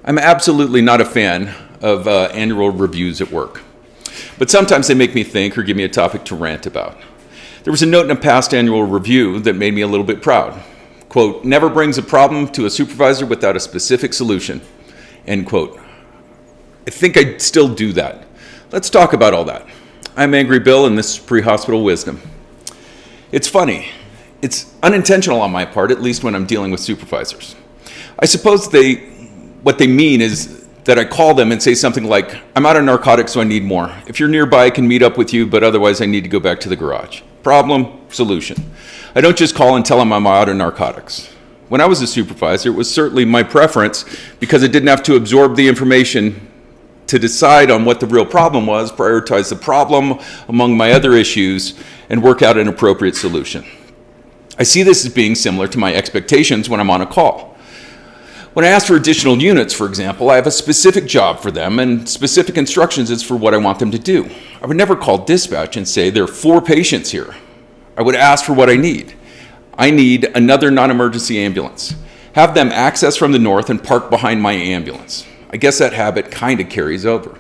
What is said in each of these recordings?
I'm absolutely not a fan of annual reviews at work, but sometimes they make me think or give me a topic to rant about. There was a note in a past annual review that made me a little bit proud. Quote, never brings a problem to a supervisor without a specific solution, end quote. I think I'd still do that. Let's talk about all that. I'm Angry Bill, and this is Pre-Hospital Wisdom. It's funny. It's unintentional on my part, at least when I'm dealing with supervisors. I suppose what they mean is that I call them and say something like, I'm out of narcotics, so I need more. If you're nearby, I can meet up with you, but otherwise I need to go back to the garage. Problem, solution. I don't just call and tell them I'm out of narcotics. When I was a supervisor, it was certainly my preference because I didn't have to absorb the information to decide on what the real problem was, prioritize the problem among my other issues, and work out an appropriate solution. I see this as being similar to my expectations when I'm on a call. When I ask for additional units, for example, I have a specific job for them and specific instructions as for what I want them to do. I would never call dispatch and say, there are 4 patients here. I would ask for what I need. I need another non-emergency ambulance. Have them access from the north and park behind my ambulance. I guess that habit kind of carries over.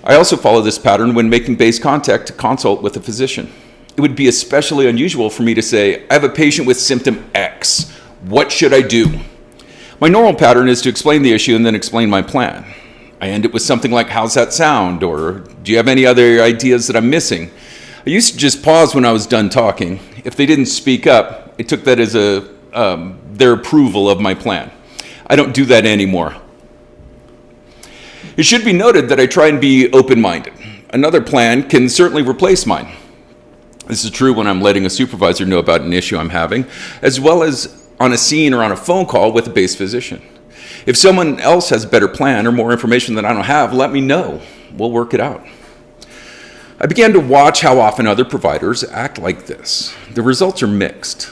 I also follow this pattern when making base contact to consult with a physician. It would be especially unusual for me to say, I have a patient with symptom X. What should I do? My normal pattern is to explain the issue and then explain my plan. I end it with something like, how's that sound? Or do you have any other ideas that I'm missing? I used to just pause when I was done talking. If they didn't speak up, I took that as their approval of my plan. I don't do that anymore. It should be noted that I try and be open-minded. Another plan can certainly replace mine. This is true when I'm letting a supervisor know about an issue I'm having, as well as on a scene or on a phone call with a base physician. If someone else has a better plan or more information that I don't have, let me know. We'll work it out. I began to watch how often other providers act like this. The results are mixed.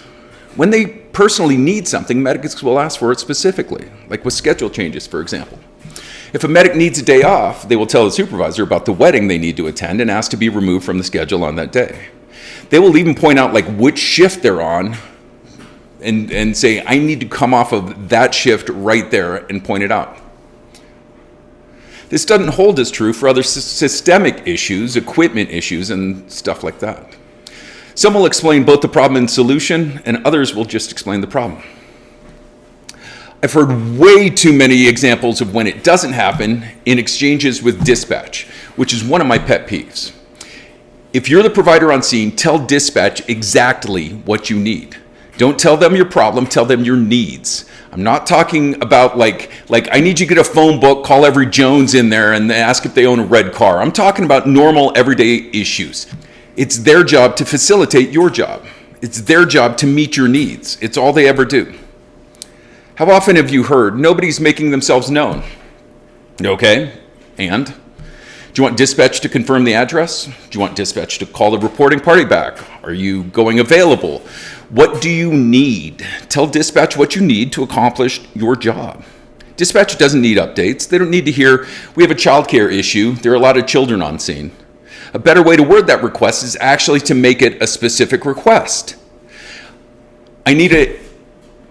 When they personally need something, medics will ask for it specifically, like with schedule changes, for example. If a medic needs a day off, they will tell the supervisor about the wedding they need to attend and ask to be removed from the schedule on that day. They will even point out like which shift they're on and say, I need to come off of that shift right there and point it out. This doesn't hold as true for other systemic issues, equipment issues, and stuff like that. Some will explain both the problem and solution, and others will just explain the problem. I've heard way too many examples of when it doesn't happen in exchanges with dispatch, which is one of my pet peeves. If you're the provider on scene, tell dispatch exactly what you need. Don't tell them your problem, tell them your needs. I'm not talking about like I need you to get a phone book, call every Jones in there and ask if they own a red car. I'm talking about normal everyday issues. It's their job to facilitate your job. It's their job to meet your needs. It's all they ever do. How often have you heard, nobody's making themselves known? Okay, and? Do you want dispatch to confirm the address? Do you want dispatch to call the reporting party back? Are you going available? What do you need? Tell dispatch what you need to accomplish your job. Dispatch doesn't need updates. They don't need to hear, we have a childcare issue. There are a lot of children on scene. A better way to word that request is actually to make it a specific request. I need an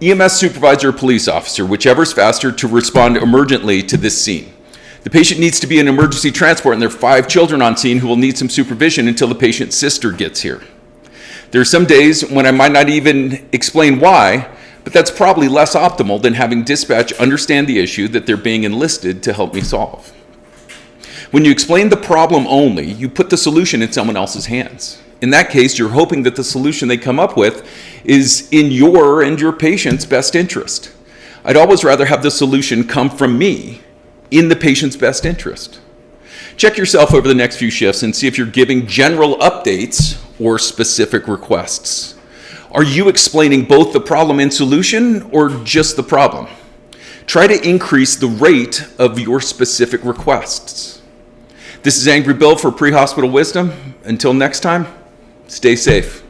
EMS supervisor or police officer, whichever's faster, to respond emergently to this scene. The patient needs to be in emergency transport and there are 5 children on scene who will need some supervision until the patient's sister gets here. There are some days when I might not even explain why, but that's probably less optimal than having dispatch understand the issue that they're being enlisted to help me solve. When you explain the problem only, you put the solution in someone else's hands. In that case, you're hoping that the solution they come up with is in your and your patient's best interest. I'd always rather have the solution come from me in the patient's best interest. Check yourself over the next few shifts and see if you're giving general updates or specific requests. Are you explaining both the problem and solution or just the problem? Try to increase the rate of your specific requests. This is Angry Bill for Pre-Hospital Wisdom. Until next time, stay safe.